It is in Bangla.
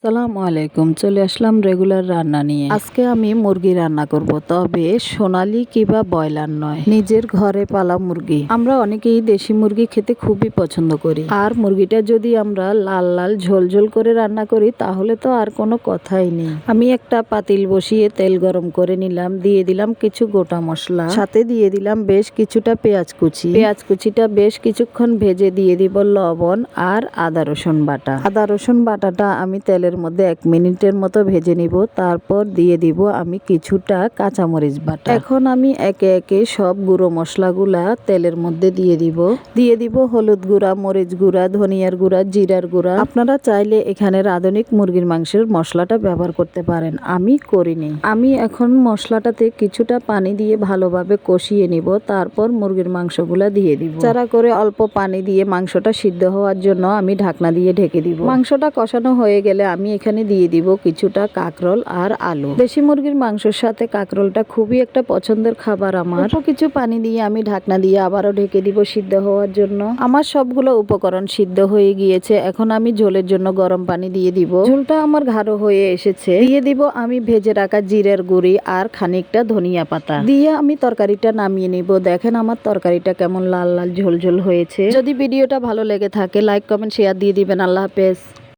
আসসালামু আলাইকুম। চলে আসলাম রেগুলার রান্না নিয়ে। আজকে আমি মুরগি রান্না করব, তবে সোনালী কিংবা ব্রয়লার নয়, নিজের ঘরে পালা মুরগি। আমরা অনেকেই দেশি মুরগি খেতে খুবই পছন্দ করি, আর মুরগিটা যদি আমরা লাল লাল ঝোল ঝোল করে রান্না করি তাহলে তো আর কোনো কথাই নেই। আমি একটা পাতিল বসিয়ে তেল গরম করে নিলাম, দিয়ে দিলাম কিছু গোটা মশলা, সাথে দিয়ে দিলাম বেশ কিছুটা পেঁয়াজ কুচি। পেঁয়াজ কুচিটা বেশ কিছুক্ষণ ভেজে দিয়ে দিব লবণ আর আদা রসুন বাটা। আদা রসুন বাটাটা আমি তেলের মধ্যে 1 মিনিটের মতো ভেজে নিব। তারপর দিয়ে দিব আমি কিছুটা কাঁচামরিচ বাটা। এখন আমি একে একে সব গুঁড়ো মশলাগুলা তেলের মধ্যে দিয়ে দিব হলুদ গুঁড়া, মরিচ গুঁড়া, ধনিয়ার গুঁড়া, জিরার গুঁড়া। আপনারা চাইলে এখানে রাঁধুনি মুরগির মাংসের মশলাটা ব্যবহার করতে পারেন, আমি করিনি। আমি এখন মশলাটাতে কিছুটা পানি দিয়ে ভালোভাবে কষিয়ে নিব। তারপর মুরগির মাংসগুলা দিয়ে দিব। চারা করে অল্প পানি দিয়ে মাংসটা সিদ্ধ হওয়ার জন্য আমি ঢাকনা দিয়ে ঢেকে দিব। মাংসটা কষানো হয়ে গেলে আমি এখানে দিয়ে দিব কিছুটা কাঁকরোল আর আলু। দেশি মুরগির মাংসের সাথে কাঁকরোলটা খুবই একটা পছন্দের খাবার আমার। অল্প কিছু পানি দিয়ে আমি ঢাকনা দিয়ে আবারও ঢেকে দিব সিদ্ধ হওয়ার জন্য। আমার সবগুলো উপকরণ সিদ্ধ হয়ে গিয়েছে। এখন আমি ঝোলের জন্য গরম পানি দিয়ে দিব। ঝোলটা আমার গাঢ় হয়ে এসেছে। দিয়ে দিব আমি ভেজে রাখা জিরের গুঁড়ি আর খানিকটা ধনিয়া পাতা দিয়ে আমি তরকারিটা নামিয়ে নিব। দেখেন আমার তরকারিটা কেমন লাল লাল ঝোল ঝোল হয়েছে। যদি ভিডিওটা ভালো লেগে থাকে লাইক কমেন্ট শেয়ার দিয়ে দিবেন। আল্লাহ হাফেজ।